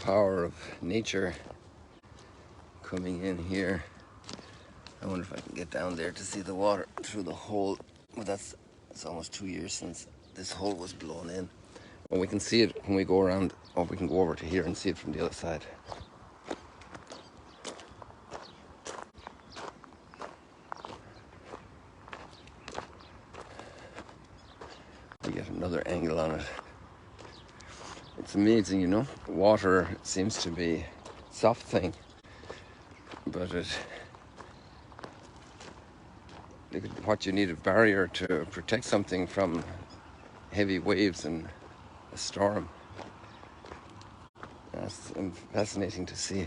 power of nature coming in here. I wonder if I can get down there to see the water through the hole. Well, it's almost 2 years since this hole was blown in. Well, we can see it when we go around, or we can go over to here and see it from the other side. We get another angle on it. It's amazing, you know. Water seems to be a soft thing, but look at what you need a barrier to protect something from heavy waves and a storm. That's fascinating to see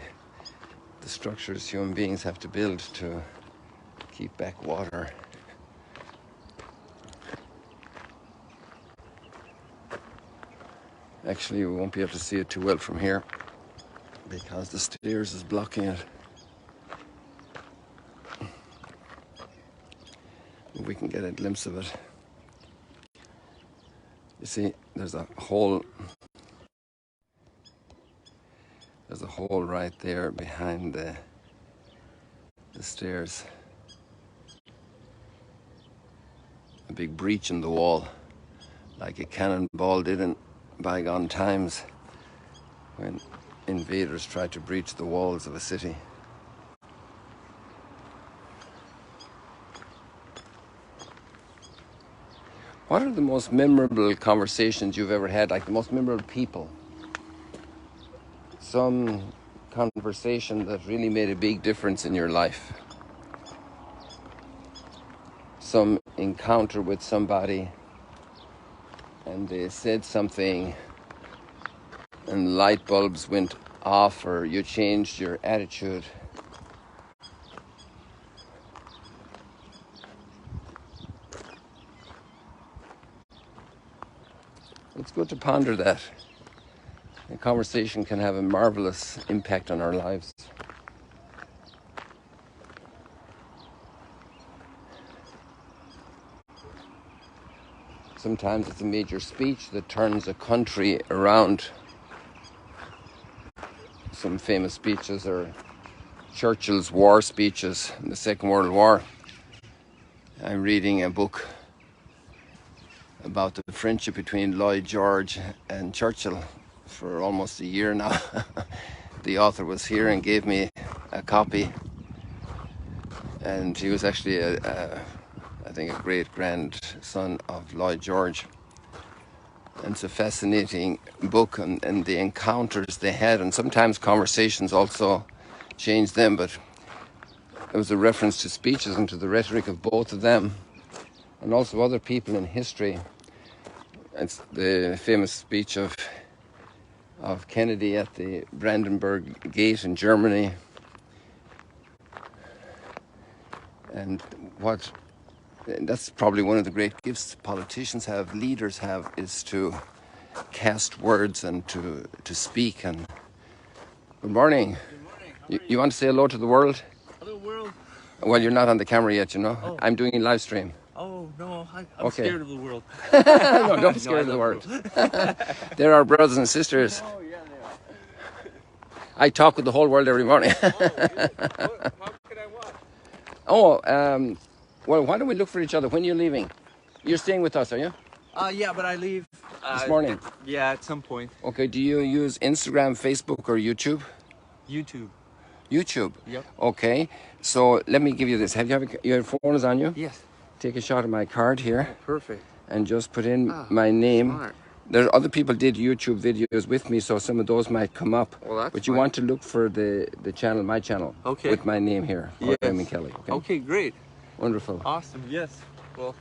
the structures human beings have to build to keep back water. Actually, we won't be able to see it too well from here because the stairs is blocking it. We can get a glimpse of it. You see, there's a hole right there behind the stairs. A big breach in the wall, like a cannonball did in bygone times when invaders tried to breach the walls of a city. What are the most memorable conversations you've ever had, like the most memorable people? Some conversation that really made a big difference in your life. Some encounter with somebody and they said something and light bulbs went off, or you changed your attitude. It's good to ponder that. A conversation can have a marvelous impact on our lives. Sometimes it's a major speech that turns a country around. Some famous speeches are Churchill's war speeches in the Second World War. I'm reading a book about the friendship between Lloyd George and Churchill for almost a year now. The author was here and gave me a copy, and he was actually I think a great grandson of Lloyd George. And it's a fascinating book, and the encounters they had, and sometimes conversations also changed them, but there was a reference to speeches and to the rhetoric of both of them and also other people in history. It's the famous speech of Kennedy at the Brandenburg Gate in Germany. And that's probably one of the great gifts politicians have, leaders have, is to cast words and to speak. And good morning. Good morning. You want to say hello to the world? Hello, world. Well, you're not on the camera yet, you know. Oh. I'm doing a live stream. Oh, no, I'm scared of the world. No, don't be scared of the world. They're our brothers and sisters. Oh, yeah, they are. I talk with the whole world every morning. How can I watch? Oh, well, why don't we look for each other? When you're leaving? You're staying with us, are you? Yeah, but I leave this morning. Yeah, at some point. Okay, do you use Instagram, Facebook, or YouTube? YouTube. YouTube? Yep. Okay, so let me give you this. Your phone is on you? Yes. Take a shot of my card here. Oh, perfect. And just put in my name. Smart. There other people did YouTube videos with me, so some of those might come up. Well, that's but you want to look for the channel, my channel. Okay. With my name here. Yes. Raymond Kelly. Okay? Okay, great. Wonderful. Awesome. Yes. Well,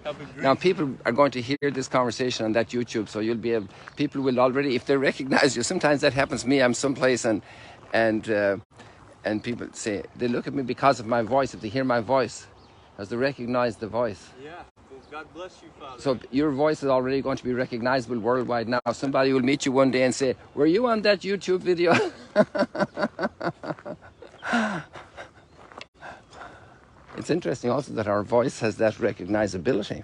have a great... Now people are going to hear this conversation on that YouTube, so you'll be able. People will already, if they recognize you. Sometimes that happens to me. I'm someplace and people say they look at me because of my voice. If they hear my voice, as they recognize the voice. Yeah. Well, God bless you, Father. So your voice is already going to be recognizable worldwide now. Somebody will meet you one day and say, "Were you on that YouTube video?" It's interesting also that our voice has that recognizability.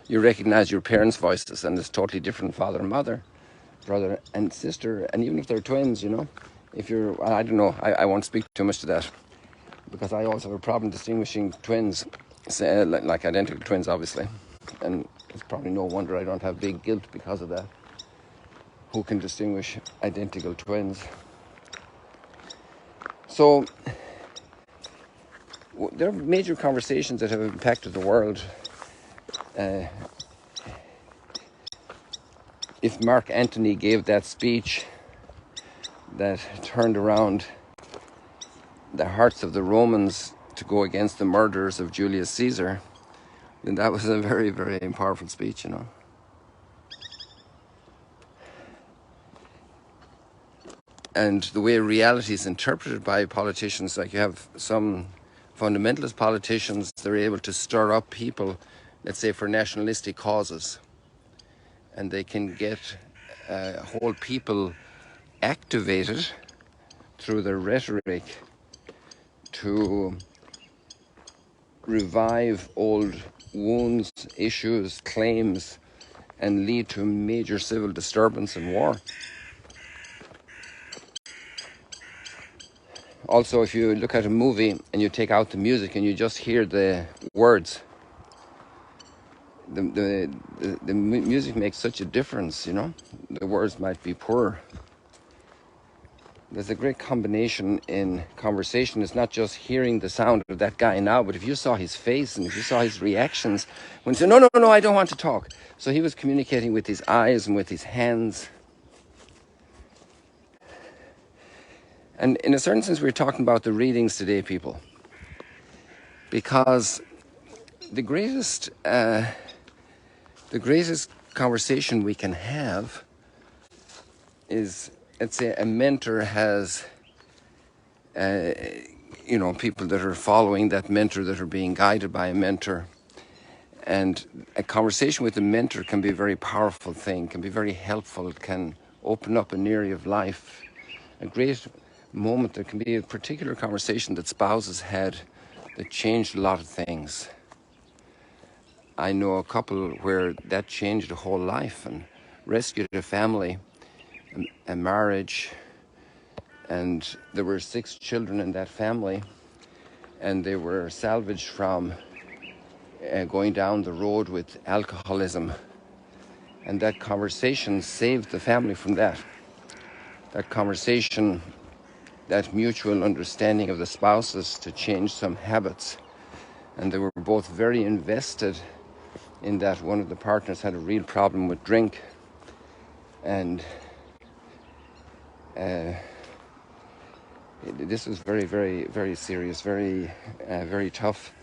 You recognize your parents' voices, and it's totally different, father and mother. brother and sister, and even if they're twins, you know, if you're, I don't know, I won't speak too much to that, because I also have a problem distinguishing twins, say, like identical twins, obviously, and it's probably no wonder I don't have big guilt because of that. Who can distinguish identical twins? So there are major conversations that have impacted the world. If Mark Antony gave that speech that turned around the hearts of the Romans to go against the murderers of Julius Caesar, then that was a very, very powerful speech, you know. And the way reality is interpreted by politicians, like you have some fundamentalist politicians, they're able to stir up people, let's say for nationalistic causes, and they can get whole people activated through their rhetoric to revive old wounds, issues, claims, and lead to major civil disturbance and war. Also, if you look at a movie and you take out the music and you just hear the words, the music makes such a difference, you know. The words might be poor. There's a great combination in conversation. It's not just hearing the sound of that guy now, but if you saw his face and if you saw his reactions when he said, no, I don't want to talk. So he was communicating with his eyes and with his hands. And in a certain sense, we're talking about the readings today, people. Because the greatest conversation we can have is, let's say, a mentor has, you know, people that are following that mentor, that are being guided by a mentor. And a conversation with a mentor can be a very powerful thing, can be very helpful, it can open up an area of life. A great moment, there can be a particular conversation that spouses had that changed a lot of things. I know a couple where that changed a whole life and rescued a family, a marriage, and there were 6 children in that family, and they were salvaged from going down the road with alcoholism. And that conversation saved the family from that. That conversation, that mutual understanding of the spouses to change some habits. And they were both very invested in that. One of the partners had a real problem with drink, and this was very, very, very serious, very, very tough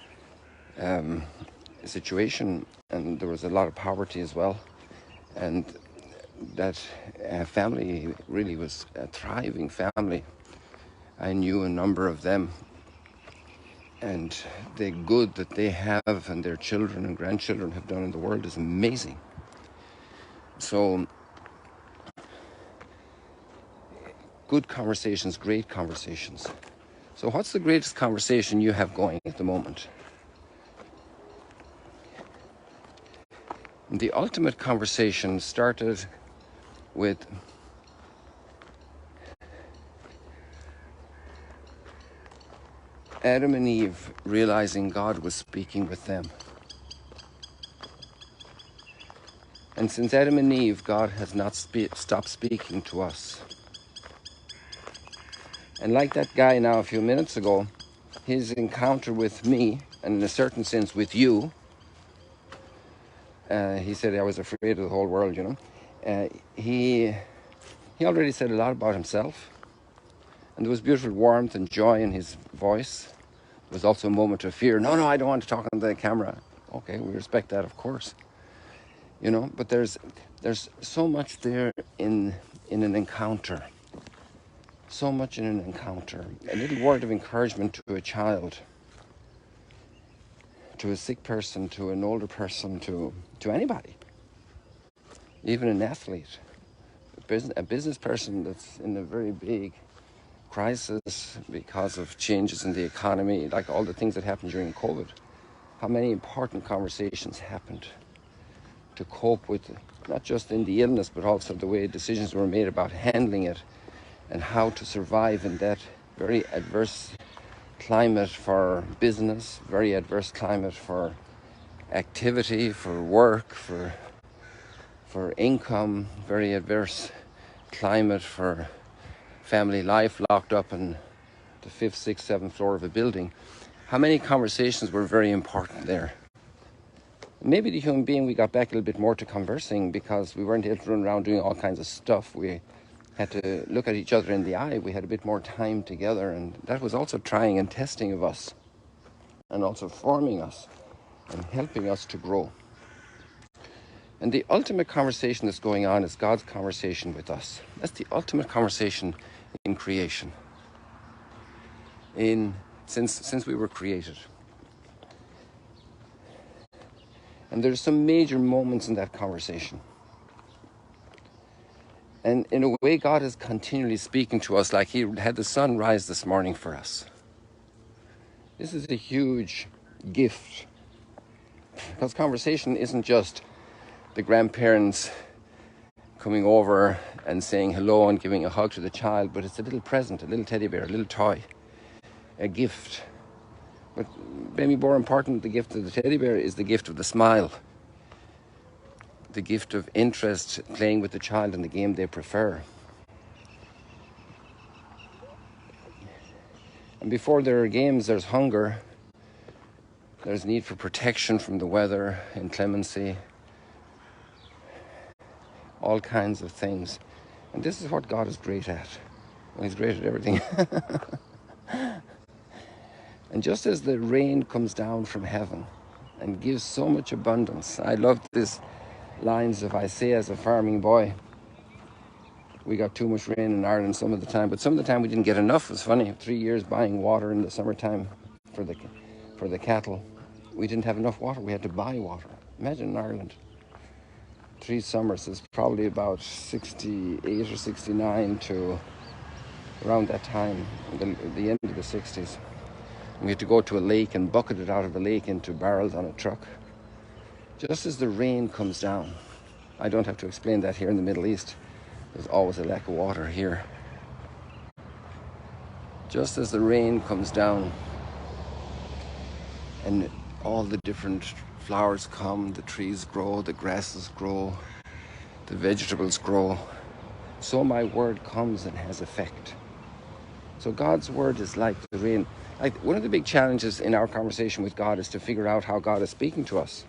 situation, and there was a lot of poverty as well. And that family really was a thriving family. I knew a number of them, and the good that they have and their children and grandchildren have done in the world is amazing. So good conversations, great conversations. So what's the greatest conversation you have going at the moment? The ultimate conversation started with Adam and Eve realizing God was speaking with them. And since Adam and Eve, God has not stopped speaking to us. And like that guy now a few minutes ago, his encounter with me, and in a certain sense with you, he said, I was afraid of the whole world, you know. He already said a lot about himself. And there was beautiful warmth and joy in his voice. There was also a moment of fear. No, I don't want to talk on the camera. Okay, we respect that, of course. You know, but there's so much there in an encounter. So much in an encounter. A little word of encouragement to a child, to a sick person, to an older person, to anybody. Even an athlete, a business person that's in a very big crisis because of changes in the economy, like all the things that happened during COVID. How many important conversations happened to cope with not just in the illness, but also the way decisions were made about handling it and how to survive in that very adverse climate for business, very adverse climate for activity, for work, for income, very adverse climate for family life, locked up in the 5th, 6th, 7th floor of a building. How many conversations were very important there? Maybe the human being, we got back a little bit more to conversing because we weren't able to run around doing all kinds of stuff. We had to look at each other in the eye. We had a bit more time together, and that was also trying and testing of us and also forming us and helping us to grow. And the ultimate conversation that's going on is God's conversation with us. That's the ultimate conversation in creation, since we were created. And there's some major moments in that conversation. And in a way, God is continually speaking to us, like He had the sun rise this morning for us. This is a huge gift. Because conversation isn't just the grandparents coming over and saying hello and giving a hug to the child, but it's a little present, a little teddy bear, a little toy, a gift. But maybe more important, the gift of the teddy bear is the gift of the smile, the gift of interest, playing with the child in the game they prefer. And before there are games, there's hunger, there's need for protection from the weather, inclemency, all kinds of things. And this is what God is great at. Well, He's great at everything. And just as the rain comes down from heaven and gives so much abundance, I love these lines of Isaiah as a farming boy. We got too much rain in Ireland some of the time, but some of the time we didn't get enough. It was funny, 3 years buying water in the summertime for the cattle. We didn't have enough water. We had to buy water. Imagine in Ireland. 3 summers is probably about 68 or 69 to around that time, the end of the 60s. We had to go to a lake and bucket it out of the lake into barrels on a truck. Just as the rain comes down, I don't have to explain that here in the Middle East. There's always a lack of water here. Just as the rain comes down and all the different flowers come, the trees grow, the grasses grow, the vegetables grow, so my word comes and has effect. So God's word is like the rain. One of the big challenges in our conversation with God is to figure out how God is speaking to us.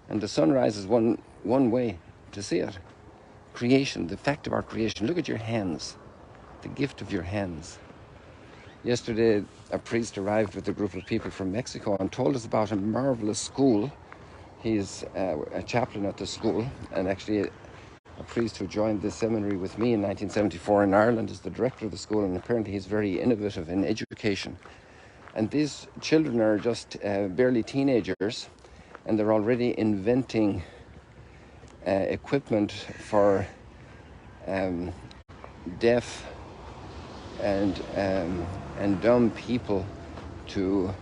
And the sunrise is one way to see it. Creation, the fact of our creation. Look at your hands, the gift of your hands. Yesterday, a priest arrived with a group of people from Mexico and told us about a marvelous school. He's a chaplain at the school, and actually a priest who joined the seminary with me in 1974 in Ireland is the director of the school, and apparently he's very innovative in education. And these children are just barely teenagers, and they're already inventing equipment for deaf and dumb people to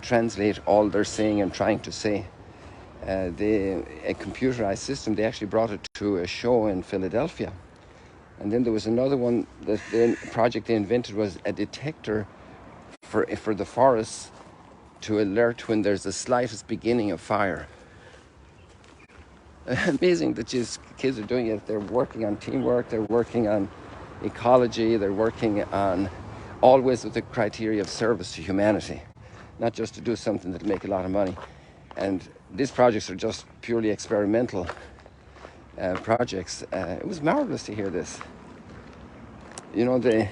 translate all they're saying and trying to say. A computerized system, they actually brought it to a show in Philadelphia. And then there was another one, that the project they invented was a detector for the forests to alert when there's the slightest beginning of fire. Amazing that these kids are doing it. They're working on teamwork, they're working on ecology, they're working on always with the criteria of service to humanity, not just to do something that'll make a lot of money. And these projects are just purely experimental projects. It was marvelous to hear this. You know, the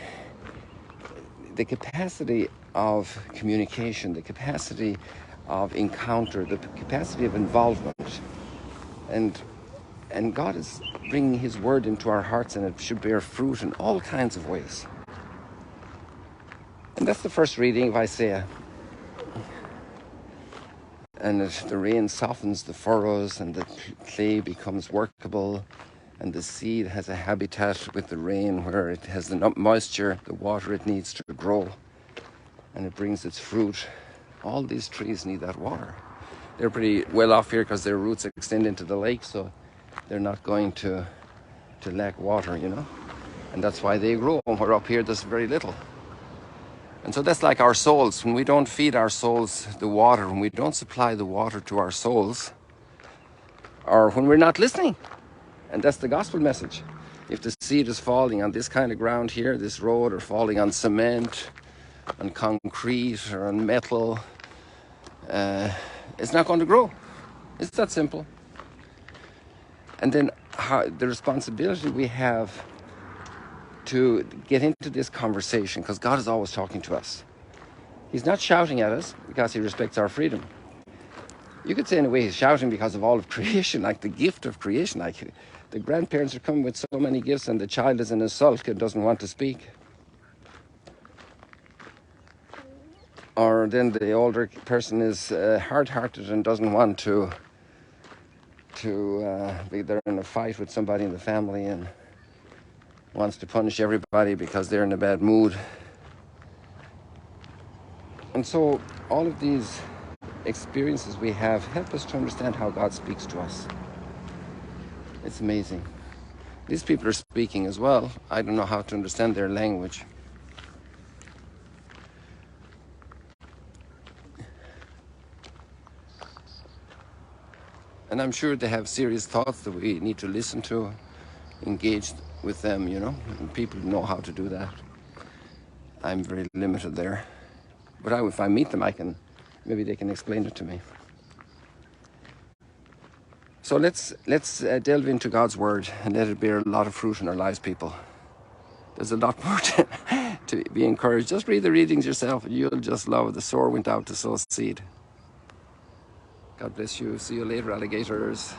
capacity of communication, the capacity of encounter, the capacity of involvement. And God is bringing His word into our hearts, and it should bear fruit in all kinds of ways. And that's the first reading of Isaiah. And the rain softens the furrows, and the clay becomes workable, and the seed has a habitat with the rain where it has the moisture, the water it needs to grow, and it brings its fruit. All these trees need that water. they're pretty well off here because their roots extend into the lake, so they're not going to lack water, you know. And that's why they grow. We're up here, there's very little. And so that's like our souls. When we don't feed our souls the water, when we don't supply the water to our souls, or when we're not listening. And that's the gospel message. If the seed is falling on this kind of ground here, this road, or falling on cement, on concrete, or on metal, it's not going to grow. It's that simple. And then the responsibility we have to get into this conversation, because God is always talking to us. He's not shouting at us because he respects our freedom. You could say in a way he's shouting because of all of creation, like the gift of creation. Like the grandparents are coming with so many gifts and the child is in a sulk and doesn't want to speak. Or then the older person is hard-hearted and doesn't want to be there in a fight with somebody in the family and wants to punish everybody because they're in a bad mood. And so all of these experiences we have help us to understand how God speaks to us. It's amazing. These people are speaking as well. I don't know how to understand their language. And I'm sure they have serious thoughts that we need to listen to, engage with them, you know. And people know how to do that. I'm very limited there. But if I meet them, maybe they can explain it to me. So let's delve into God's word and let it bear a lot of fruit in our lives, people. There's a lot more to be encouraged. Just read the readings yourself and you'll just love it. The sower went out to sow seed. God bless you. See you later, alligators.